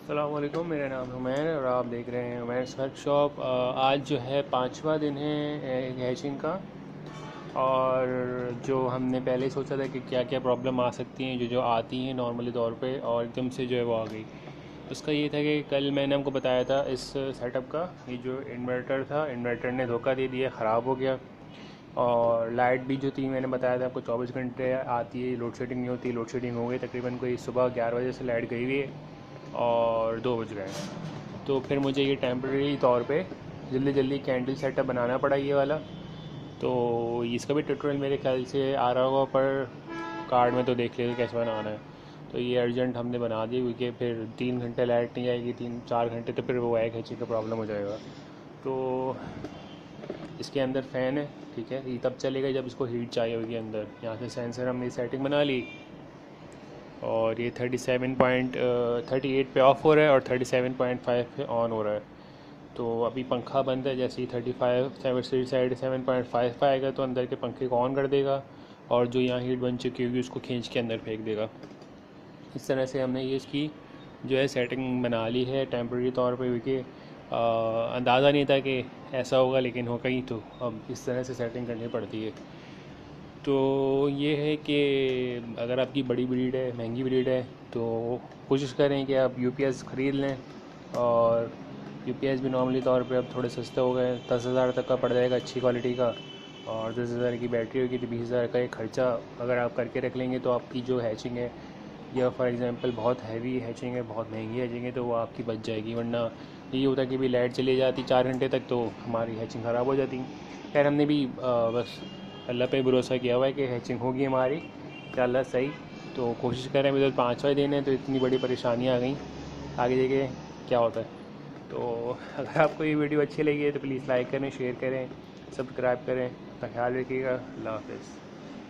अस्सलाम वालेकुम, मेरा नाम उमैर और आप देख रहे हैं उमैर वर्कशॉप। आज जो है 5वां दिन है हैचिंग का। और जो हमने पहले ही सोचा था कि क्या क्या प्रॉब्लम आ सकती हैं जो जो आती हैं नॉर्मली तौर पे, और एकदम से जो है वो आ गई। उसका ये था कि कल मैंने आपको बताया था इस सेटअप का, ये जो इन्वर्टर था, इन्वर्टर ने धोखा दे दिया, ख़राब हो गया। और लाइट भी जो थी मैंने बताया था आपको 24 घंटे आती है, लोड शेडिंग नहीं होती। लोड शेडिंग हो गई तकरीबन कोई सुबह 11 बजे से लाइट गई हुई है और 2 बज गए। तो फिर मुझे ये टेम्प्रेरी तौर पे जल्दी जल्दी कैंडल सेटअप बनाना पड़ा ये वाला। तो इसका भी ट्यूटोरियल मेरे ख्याल से आ रहा होगा, पर कार्ड में तो देख लीजिए कैसे बनाना है। तो ये अर्जेंट हमने बना दी क्योंकि फिर 3 घंटे लाइट नहीं आएगी, 3-4 घंटे तो फिर वो एक हैची का प्रॉब्लम हो जाएगा। तो इसके अंदर फ़ैन है, ठीक है। ये तब चलेगा जब इसको हीट चाहिए होगी अंदर। यहाँ से सेंसर हमने सेटिंग बना ली और ये 38 पे ऑफ हो रहा है और 37.5 पे ऑन हो रहा है। तो अभी पंखा बंद है, जैसे ही 7.5 पे आएगा तो अंदर के पंखे को ऑन कर देगा और जो यहाँ हीट बन चुकी होगी उसको खींच के अंदर फेंक देगा। इस तरह से हमने ये इसकी जो है सेटिंग बना ली है टेम्प्रेरी तौर पे, क्योंकि अंदाज़ा नहीं था कि ऐसा होगा, लेकिन हो गई। तो अब इस तरह से सेटिंग करनी पड़ती है। तो ये है कि अगर आपकी बड़ी ब्रीड है, महंगी ब्रीड है, तो कोशिश करें कि आप यूपीएस ख़रीद लें। और यूपीएस भी नॉर्मली तौर पे अब थोड़े सस्ते हो गए, 10,000 तक का पड़ जाएगा अच्छी क्वालिटी का। और 10,000 की बैटरी होगी तो 20,000 का एक ख़र्चा अगर आप करके रख लेंगे तो आपकी जो हैचिंग है, या फॉर एग्ज़ाम्पल बहुत हैवी हैचिंग है, बहुत महंगी हैचिंग है, तो वो आपकी बच जाएगी। वरना ये होता कि भी लाइट चली जाती 4 घंटे तक तो हमारी हैचिंग ख़राब हो जाती। खैर हमने भी बस अल्लाह पे भरोसा किया हुआ है कि हैचिंग होगी हमारी इंशाल्लाह सही। तो कोशिश करें, अभी तो 5वां दिन है तो इतनी बड़ी परेशानियाँ आ गई, आगे देखे क्या होता है। तो अगर आपको ये वीडियो अच्छी लगी है तो प्लीज़ लाइक करें, शेयर करें, सब्सक्राइब करें। अपना ख्याल रखिएगा। अल्लाह हाफ़िज़।